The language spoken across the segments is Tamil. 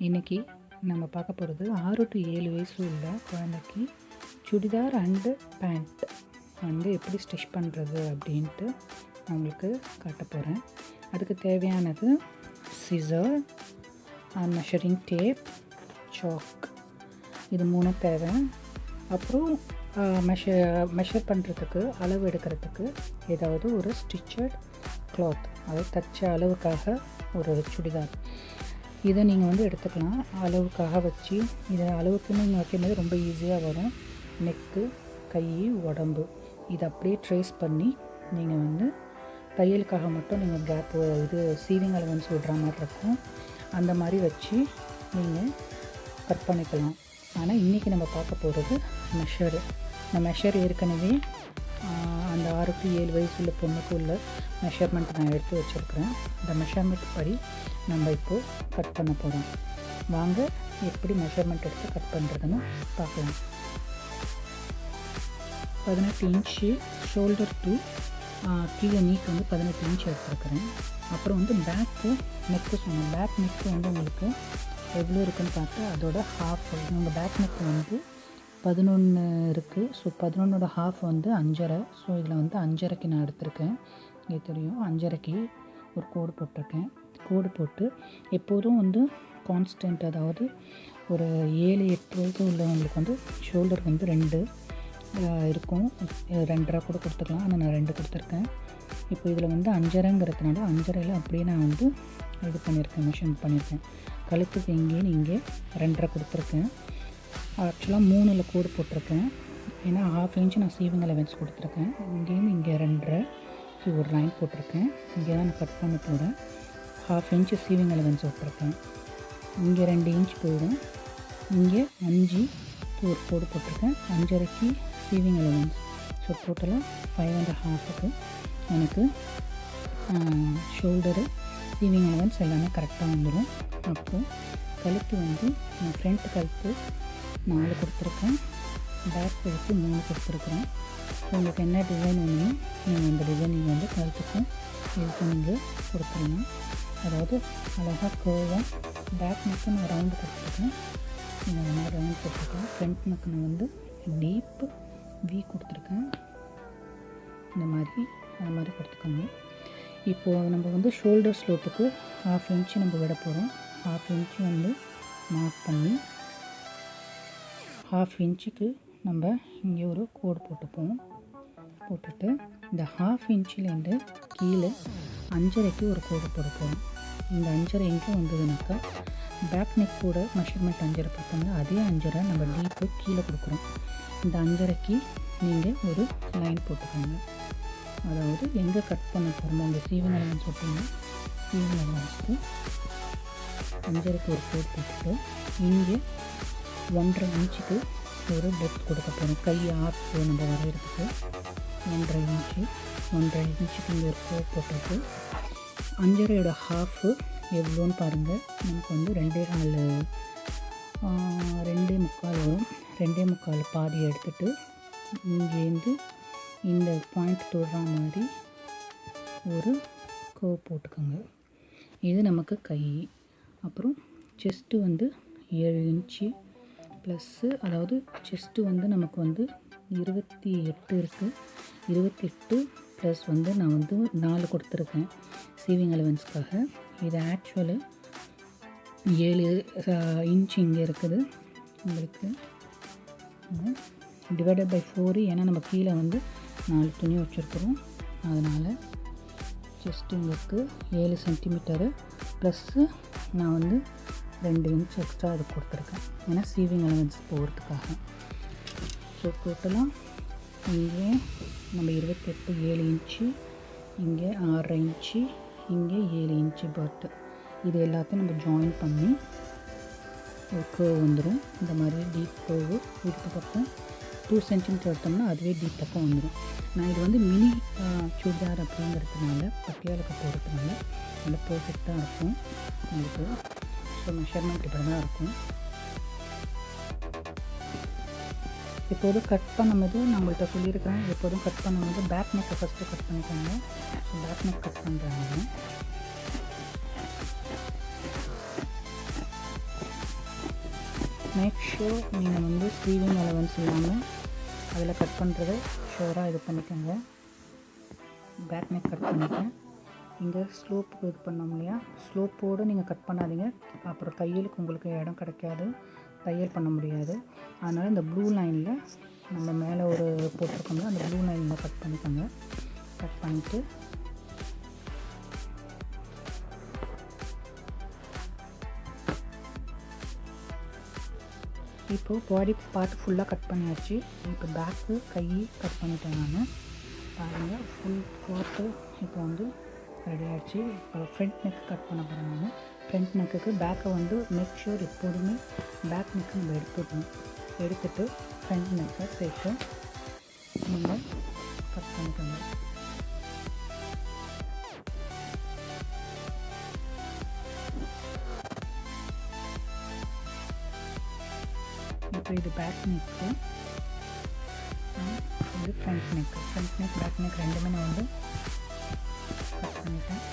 இன்றைக்கி நம்ம பார்க்க போகிறது 6 to 7 வயசு உள்ள குழந்தைக்கு சுடிதார் அண்டு பேண்ட் வந்து எப்படி ஸ்டிச் பண்ணுறது அப்படின்ட்டு நான் உங்களுக்கு காட்ட போகிறேன். அதுக்கு தேவையானது சிசர், மெஷரிங் டேப், சாக், இது 3 தேவை. அப்புறம் மெஷர் பண்ணுறதுக்கு, அளவு எடுக்கிறதுக்கு ஏதாவது ஒரு ஸ்டிச்சட் கிளாத், அதாவது தச்ச அளவுக்காக ஒரு சுடிதார், இதை நீங்கள் வந்து எடுத்துக்கலாம். அளவுக்காக வச்சு இதை அளவுக்கு நீங்கள் வைக்கும்போது ரொம்ப ஈஸியாக வரும். நெக்கு, கை, உடம்பு இதை அப்படியே ட்ரேஸ் பண்ணி நீங்கள் வந்து தையலுக்காக மட்டும் நீங்கள் கேப்பு இது சீவிங் அலவன்ஸ் விடுற மாதிரி இருக்கும். அந்த மாதிரி வச்சு நீங்கள் கட் பண்ணிக்கலாம். ஆனால் இன்றைக்கி நம்ம பார்க்க போகிறது மெஷரு. இந்த மெஷர் ஏற்கனவே அந்த 6 to 7 வயசு உள்ள பொண்ணுக்கு உள்ள மெஷர்மெண்ட் நான் எடுத்து வச்சுருக்கிறேன். இந்த மெஷர்மெண்ட் படி நம்ம இப்போது கட் பண்ண போகிறோம். வாங்க எப்படி மெஷர்மெண்ட் எடுத்து கட் பண்ணுறதுன்னு பார்க்கலாம். 18 இன்ச்சு ஷோல்டர் டு கீழே நீக்கு வந்து 18 இன்ச் எடுத்துருக்கிறேன். அப்புறம் வந்து பேக்கு நெக்கு சொன்னேன். பேக் நெக்கு வந்து உங்களுக்கு எவ்வளோ இருக்குதுன்னு பார்த்து அதோட ஹாஃப், உங்கள் பேக் நெக்கு வந்து 11 இருக்குது. ஸோ 11ஓட ஹாஃப் வந்து 5.5. ஸோ இதில் வந்து 5.5க்கு நான் எடுத்திருக்கேன். இது தெரியும், 5.5க்கு ஒரு கோடு போட்டிருக்கேன். கோடு போட்டு எப்போதும் வந்து கான்ஸ்டன்ட், அதாவது ஒரு 7-8 வயசு உள்ளவங்களுக்கு வந்து ஷோல்டர் வந்து 2 இருக்கும். 2.5 கூட கொடுத்துக்கலாம், ஆனால் நான் 2 கொடுத்துருக்கேன். இப்போ இதில் வந்து 5.5ங்கிறதுனால 5.5ல் அப்படியே நான் வந்து இது பண்ணியிருக்கேன், மெஷர் பண்ணியிருக்கேன். கழுத்துக்கு இங்கேயும் இங்கே 2.5 கொடுத்துருக்கேன். ஆக்சுவலாக 3ல் கோடு போட்டிருக்கேன். ஏன்னா 1/2 இன்ச்சு நான் சீவிங் அலவன்ஸ் கொடுத்துருக்கேன். இங்கேயும் இங்கே 2.5 ஒரு லைன் போட்டிருக்கேன். இங்கே தான் நான் கட் பண்ண போகிறேன். 1/2 இன்ச்சு சீவிங் அலவன்ஸ் விட்டுருக்கேன். இங்கே 2 இன்ச் போயிடும். இங்கே 5 ஒரு கோடு போட்டிருக்கேன். 5.5க்கு சீவிங் அலவன்ஸ். ஸோ டோட்டலாக 5.5க்கு எனக்கு ஷோல்டரு, சீவிங் அலவன்ஸ் எல்லாமே கரெக்டாக வந்துடும். அப்புறம் கழுத்து வந்து ஃப்ரண்ட் கழுத்து 4 கொடுத்துருக்கேன், பேக் கழுத்து 3 கொடுத்துருக்குறேன். உங்களுக்கு என்ன டிசைன் வேணுமோ நீங்கள் அந்த டிசைன் நீங்கள் வந்து கழுத்துக்கும் இதுக்கும் நீங்கள் கொடுத்துருங்க. அதாவது அழகாக கர்வாக பேக் நெக்கு நான் ரவுண்டு கொடுத்துருக்கேன். நீங்கள் என்ன ரவுண்ட் கொடுத்துருக்கேன். ஃப்ரண்ட் நெக்கு நான் வந்து டீப்பு வி கொடுத்துருக்கேன். இந்த மாதிரி அது மாதிரி கொடுத்துக்கோங்க. இப்போது நம்ம வந்து ஷோல்டர் ஸ்லோப்புக்கு 1/2 இன்ச்சு நம்ம விட போகிறோம். 1/2 இன்ச்சு வந்து மார்க் பண்ணி 1/2 இன்ச்சுக்கு நம்ம இங்கே ஒரு கோடு போட்டுப்போம். போட்டுட்டு இந்த 1/2 இன்ச்சிலேருந்து கீழே 5.5க்கு ஒரு கோடு போட போகிறோம். இந்த 5.5 எங்கே வந்ததுனாக்கா பேக் நெக் கூட மெஷர்மெண்ட் 5.5 பார்த்தோம்னா அதே 5.5 நம்ம டீப்பு கீழே கொடுக்குறோம். இந்த 5.5க்கு நீங்கள் ஒரு லைன் போட்டுக்கோங்க. அதாவது எங்கே கட் பண்ண போகிறோமோ அந்த சீவிங் அலவன்ஸ் போட்டிங்கன்னா சீவிங் அலவன்ஸ்க்கு 5.5க்கு ஒரு கோட் போட்டுட்டு இங்கே 1.5 இன்ச்சுக்கு ஒரு டெப்த் கொடுக்க போகிறோம். கை ஆஃப் நம்ம வரைகிறதுக்கு 1.5 இன்ச்சுக்கு இங்கே ஒரு கோட் போட்டுட்டு 5.5ஓட ஹாஃபு எவ்வளோன்னு பாருங்கள். நமக்கு வந்து 2.4 வரும். 2.4 பாதி எடுத்துகிட்டு இங்கேருந்து இந்த பாயிண்ட் தொடுற மாதிரி ஒரு கர்வ் போட்டுக்கோங்க. இது நமக்கு கை. அப்புறம் செஸ்ட்டு வந்து 7 இன்ச்சு ப்ளஸ்ஸு, அதாவது செஸ்ட்டு வந்து நமக்கு வந்து 28 இருக்குது. 28 ப்ளஸ் வந்து நான் வந்து 4 கொடுத்துருக்கேன் சீவிங் அலவன்ஸ்க்காக. இது ஆக்சுவலு 7 இன்ச்சு இங்கே இருக்குது உங்களுக்கு. டிவைடட் பை 4, ஏன்னா நம்ம கீழே வந்து 4 துணி வச்சுருக்குறோம். அதனால் செஸ்ட்டுங்களுக்கு 7 சென்டிமீட்டரு ப்ளஸ்ஸு நான் வந்து 2 இன்ச் எக்ஸ்ட்ரா அது கொடுத்துருக்கேன், ஏன்னா சீவிங் அலவன்ஸ் போகிறதுக்காக. ஸோ டோட்டலாக இங்கே நம்ம 28, 7 இன்ச்சு, இங்கே 6.5 இன்ச்சு, இங்கே 7 இன்ச்சு பட்டு, இது எல்லாத்தையும் நம்ம ஜாயின் பண்ணி ஒரு கர்வ் வந்துடும். இந்த மாதிரி டீப் கர்வு இடுப்பு பக்கம் 2 சென்டிமீட்டர் எடுத்தோம்னா அதுவே டீப் பக்கம் வந்துடும். நான் இது வந்து மினி சுடிதார் அப்படிங்கிறதுனால பட்டியாலுக்கு போகிறதுனால நல்லா பர்ஃபெக்டாக இருக்கும் உங்களுக்கு. ஸோ மெஷர்மெண்ட் இப்படி தான் இருக்கும். எப்போதும் கட் பண்ணும்போது நான் உங்கள்கிட்ட சொல்லியிருக்கிறேன், எப்போதும் கட் பண்ணும்போது பேக் நெக்கை ஃபஸ்ட்டு கட் பண்ணிக்கோங்க. ஸோ பேக் நெக் கட் பண்ணுறாங்க. மேக் ஷூர் நீங்கள் வந்து ஸ்லீவிங் அலவன்ஸ் இல்லாமல் அதில் கட் பண்ணுறத ஷூராக இது பண்ணிக்கோங்க. பேக் நெக் கட் பண்ணிட்டேன். இங்கே ஸ்லோப்புக்கு இது பண்ணோம் இல்லையா, ஸ்லோப்போடு நீங்கள் கட் பண்ணாதீங்க, அப்புறம் தையலுக்கு உங்களுக்கு இடம் கிடைக்காது, தையல் பண்ண முடியாது. அதனால் இந்த ப்ளூ லைனில் நம்ம மேலே ஒரு போட்டிருக்கோம்ல, அந்த ப்ளூ லைனில் கட் பண்ணிக்கோங்க. கட் பண்ணிவிட்டு இப்போது பாடி பார்ட் ஃபுல்லாக கட் பண்ணியாச்சு. இப்போ பேக்கு கை கட் பண்ணிட்டேன் நான். பாருங்கள், ஃபுல் கிளாத்து இப்போ வந்து ரெடி ஆகிடுச்சு. இப்போ ஃப்ரண்ட் நெக் கட் பண்ண போகிறேன் நான். ஃப்ரண்ட் நெக்குக்கு பேக்கை வந்து மேக் ஷூர் எப்போதுமே பேக் நெக்கு நம்ம எடுத்துட்டு ஃப்ரண்ட் நெக்கை சேர்த்து நீங்கள் கட் பண்ணிக்கோங்க. இப்போ இது பேக் நெக்கு, இது ஃப்ரண்ட் நெக். பேக் நெக் ரெண்டுமே நான் வந்து கட் பண்ணிட்டேன்.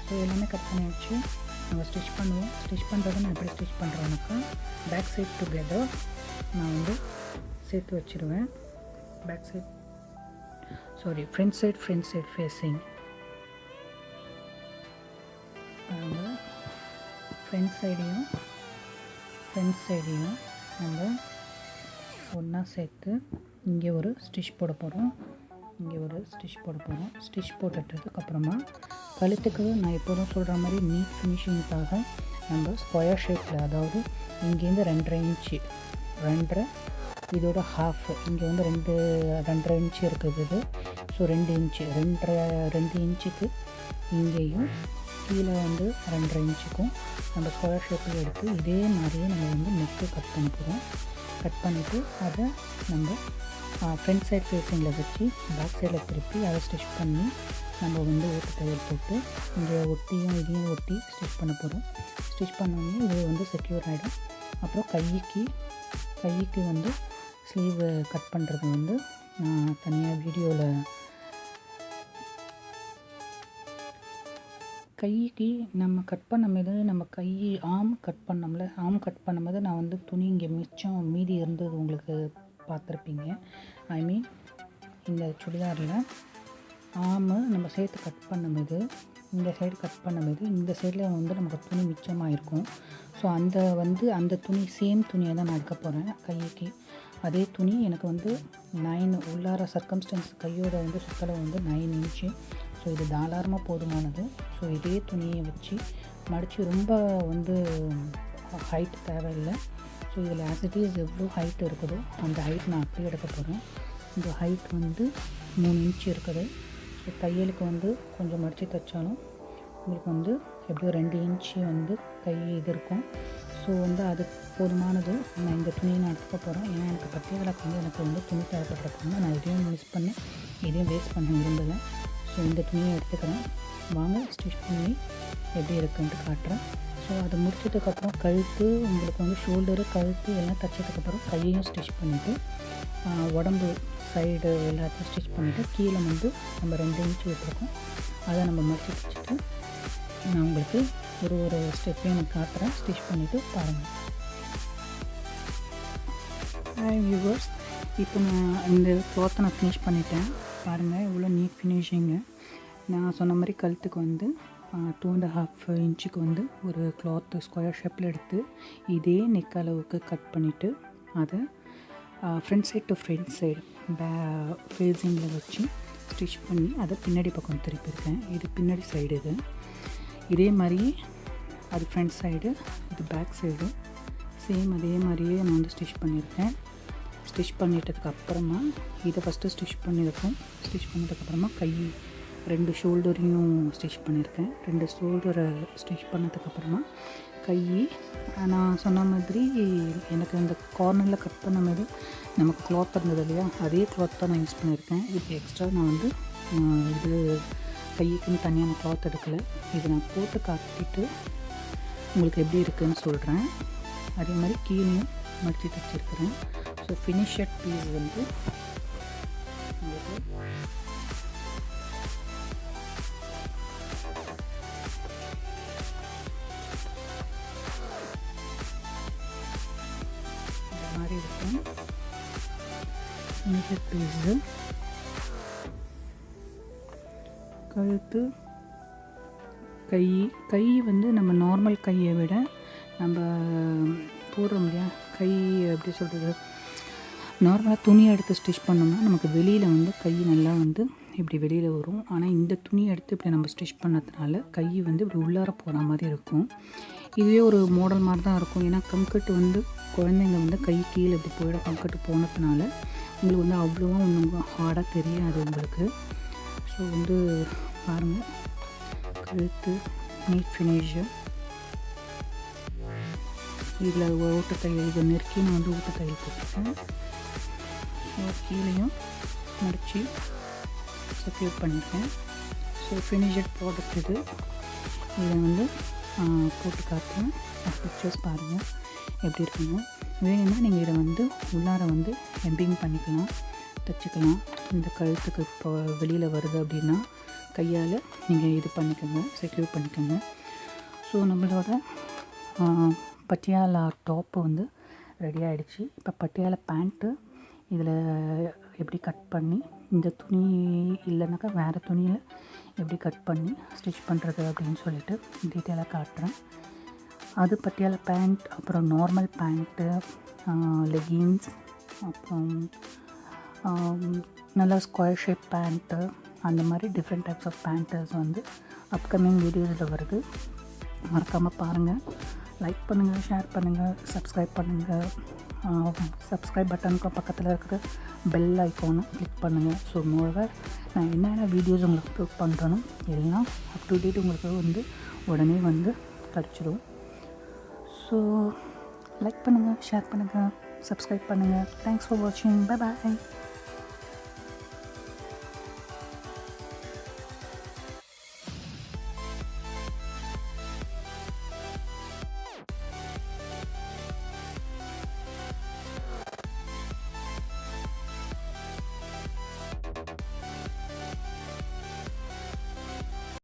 ஸோ எல்லாமே கட் பண்ணியாச்சு. நம்ம ஸ்டிச் பண்ணுவோம். ஸ்டிச் பண்ணுறது நான் எப்படி ஸ்டிச் பண்ணுறேன்னாக்கா, பேக் சைட் டுகெதர் நான் வந்து சேர்த்து வச்சுருவேன். Front side facing. ஃப்ரண்ட் சைடையும் நம்ம ஒன்றா சேர்த்து இங்கே ஒரு ஸ்டிச் போட போகிறோம். ஸ்டிச் போட்டுட்டதுக்கப்புறமா கழுத்துக்கு நான் எப்போதும் சொல்கிற மாதிரி நீட் ஃபினிஷிங்காக நம்ம ஸ்கொயர் ஷேப்பில், அதாவது இங்கேருந்து 2.5 இன்ச்சு, 2.5 இதோட ஹாஃப், இங்கே வந்து 2.5 இன்ச்சு இருக்குது இது. ஸோ 2 இன்ச்சு, 2 இன்ச்சுக்கு இங்கேயும் கீழே வந்து 2.5 இன்ச்சுக்கும் நம்ம ஸ்கொயர் ஷேப்பில் எடுத்து இதே மாதிரியே நம்ம வந்து நெக்கு கட் பண்ண போகிறோம். கட் பண்ணிவிட்டு அதை நம்ம ஃப்ரண்ட் சைட் ஃபேஸிங்கில் வச்சு பேக் சைடில் திருப்பி அதை ஸ்டிச் பண்ணி நம்ம வந்து ஓட்டு தையல் போட்டு இங்கே இதையும் ஒட்டி ஸ்டிச் பண்ண போகிறோம். ஸ்டிச் பண்ணோடனே இது வந்து செக்யூர் ஆகிடும். அப்புறம் கைக்கு வந்து ஸ்லீவ் கட் பண்ணுறது வந்து நான் தனியாக வீடியோவில் கைக்கு நம்ம கட் பண்ணும்போது நம்ம ஆர்ம் கட் பண்ணும்போது நான் வந்து துணி இங்கே மீதி இருந்தது உங்களுக்கு பார்த்துருப்பீங்க. ஐ மீன் இந்த சுடிதாரில் ஆர்மு நம்ம சேர்த்து கட் பண்ணும்போது இந்த சைடு கட் பண்ணும்போது இந்த சைடில் வந்து நமக்கு துணி மிச்சமாக இருக்கும். ஸோ அந்த துணி சேம் துணியை தான் நான் எடுக்க போகிறேன். கைக்கு அதே துணி எனக்கு வந்து 9 உள்ளார சர்க்கம்ஸ்டன்ஸ் கையோட வந்து சுற்றளவு வந்து 9 இன்ச்சு. ஸோ இது தாராளமாக போதுமானது. ஸோ இதே துணியை வச்சு மடித்து ரொம்ப வந்து ஹைட் தேவையில்லை. ஸோ இதில் ஆஸ் இட் இஸ் எவ்வளோ ஹைட் இருக்குதோ அந்த ஹைட் நான் அப்படியே எடுக்க போகிறேன். இந்த ஹைட் வந்து 3 இன்ச்சு இருக்குது. ஸோ தையலுக்கு வந்து கொஞ்சம் மடித்து தைச்சாலும் உங்களுக்கு வந்து எப்படியோ 2 இன்ச்சு வந்து கை இது இருக்கும். ஸோ வந்து அது போதுமானது. நான் இந்த துணியை நான் எடுத்துக்க போகிறேன். ஏன்னா எனக்கு பட்டியாலாக்கு வந்து எனக்கு வந்து துணி தேவைப்படுறதுனால நான் இதையும் மிஸ் பண்ணி இதையும் வேஸ்ட் பண்ண விரும்பலை. ஸோ இந்த துணியை எடுத்துக்கிறேன். வாங்க ஸ்டிச் பண்ணி எப்படி இருக்குன்ட்டு காட்டுறேன். ஸோ அது முடிச்சதுக்கப்புறம் கழுத்து உங்களுக்கு வந்து ஷோல்டரு கழுத்து எல்லாம் தைச்சதுக்கப்புறம் கையையும் ஸ்டிச் பண்ணிவிட்டு உடம்பு சைடு எல்லாத்தையும் ஸ்டிச் பண்ணிவிட்டு கீழே வந்து நம்ம 2 இன்ச்சு விட்டுருக்கோம். அதை நம்ம மடித்து தைச்சிட்டு நான் உங்களுக்கு ஒரு ஸ்டெப்பையும் நான் காட்டுறேன். ஸ்டிச் பண்ணிவிட்டு பாருங்கள். வியூவர்ஸ், இப்போ நான் இந்த க்ளாத்தை நான் ஃபினிஷ் பண்ணிட்டேன். பாருங்கள் இவ்வளோ நீட் ஃபினிஷிங்கு. நான் சொன்ன மாதிரி கழுத்துக்கு வந்து 2.5 இன்ச்சுக்கு வந்து ஒரு கிளாத்து ஸ்கொயர் ஷேப்பில் எடுத்து இதே நெக் அளவுக்கு கட் பண்ணிவிட்டு அதை front side to front side ஃபேஸிங்கில் வச்சு ஸ்டிச் பண்ணி அதை பின்னாடி பக்கம் திருப்பியிருக்கேன். இது பின்னாடி சைடு. இதே மாதிரி அது ஃப்ரண்ட் சைடு, இது பேக் சைடு சேம் அதே மாதிரியே நான் வந்து ஸ்டிச் பண்ணியிருக்கேன். ஸ்டிச் பண்ணிட்டதுக்கப்புறமா இதை ஃபஸ்ட்டு ஸ்டிச் பண்ணியிருக்கேன். ஸ்டிச் பண்ணதுக்கப்புறமா கை 2 ஷோல்டரையும் ஸ்டிச் பண்ணியிருக்கேன். 2 ஷோல்டரை ஸ்டிச் பண்ணதுக்கப்புறமா கை நான் சொன்ன மாதிரி எனக்கு அந்த கார்னரில் கட் பண்ணும்போது நமக்கு கிளாத் இருந்தது இல்லையா, அதே கிளாத் தான் நான் யூஸ் பண்ணியிருக்கேன். இப்போ எக்ஸ்ட்ரா நான் வந்து இது கைக்குன்னு தனியாக நான் கிளாத் எடுக்கலை. இது நான் போட்டு காட்டிட்டு உங்களுக்கு எப்படி இருக்குதுன்னு சொல்கிறேன். அதே மாதிரி கீழேயும் மடித்து தைச்சிருக்கிறேன். ஸோ ஃபினிஷட் பீஸ் வந்து உங்களுக்கு பண்ணிக்கிறேன். ஃபினிஷர் பீஸு, கழுத்து, கை வந்து நம்ம நார்மல் கையை விட நம்ம போடுறோம் இல்லையா, கை எப்படி சொல்கிறது, நார்மலாக துணியை எடுத்து ஸ்டிச் பண்ணோம்னா நமக்கு வெளியில் வந்து கை நல்லா வந்து இப்படி வெளியில் வரும். ஆனால் இந்த துணியை எடுத்து இப்படி நம்ம ஸ்டிச் பண்ணதுனால கை வந்து இப்படி உள்ளார போகிற மாதிரி இருக்கும். இதுவே ஒரு மாடல் மாதிரி தான் இருக்கும். ஏன்னா கம்கட்டு வந்து குழந்தைங்க வந்து கை கீழே இப்படி போயிட கம்கட்டு போனதுனால உங்களுக்கு வந்து அவ்வளோவா ஒன்றும் ஹார்டாக தெரியாது உங்களுக்கு. ஸோ வந்து பாருங்கள், கழுத்து நீட் ஃபினிஷு. இதில் ஓட்டத்தையல் இதை நெருக்கி நான் வந்து ஓட்டத்தையல் போட்டிருக்கேன். ஸோ கீழேயும் மடித்து செக்யூர் பண்ணியிருக்கேன். ஸோ ஃபினிஷட் ப்ராடக்ட் இது. இதை வந்து போட்டு காட்டுறேன். பிக்சர்ஸ் பாருங்கள் எப்படி இருக்குங்க. வேணும்னா நீங்கள் இதை வந்து உள்ளார வந்து எம்பிங் பண்ணிக்கலாம், தைச்சிக்கலாம். இந்த கழுத்துக்கு இப்போ வெளியில் வருது அப்படின்னா கையால் நீங்கள் இது பண்ணிக்கோங்க, செக்யூர் பண்ணிக்கோங்க. ஸோ நம்மளோட பட்டியாலா டாப்பு வந்து ரெடி ஆகிடுச்சு. இப்போ பட்டியாலா பேண்ட்டு இதில் எப்படி கட் பண்ணி, இந்த துணி இல்லைனாக்கா வேறு துணியில் எப்படி கட் பண்ணி ஸ்டிச் பண்ணுறது அப்படின்னு சொல்லிட்டு டீட்டெயிலாக காட்டுறேன். அது பட்டியாலா பேண்ட், அப்புறம் நார்மல் பேண்ட்டு, லெகின்ஸ், அப்புறம் நல்லா ஸ்கொயர் ஷேப் பேண்ட்டு, அந்த மாதிரி டிஃப்ரெண்ட் டைப்ஸ் ஆஃப் பேண்ட்டர்ஸ் வந்து அப்கமிங் வீடியோஸில் வருது. மறக்காமல் பாருங்கள், லைக் பண்ணுங்கள், ஷேர் பண்ணுங்கள், சப்ஸ்கிரைப் பண்ணுங்கள். சப்ஸ்கிரைப் பட்டனுக்கு பக்கத்தில் இருக்கிற பெல் ஐக்கானை கிளிக் பண்ணுங்கள். ஸோ மோரோவர் நான் என்னென்ன வீடியோஸ் உங்களுக்கு அப்லோட் பண்ணுறேனோ எல்லாம் அப் டு டேட் உங்களுக்கு வந்து உடனே வந்து கிடச்சிடும். ஸோ லைக் பண்ணுங்கள், ஷேர் பண்ணுங்கள், சப்ஸ்கிரைப் பண்ணுங்கள். தேங்க்ஸ் ஃபார் வாட்சிங். Bye bye.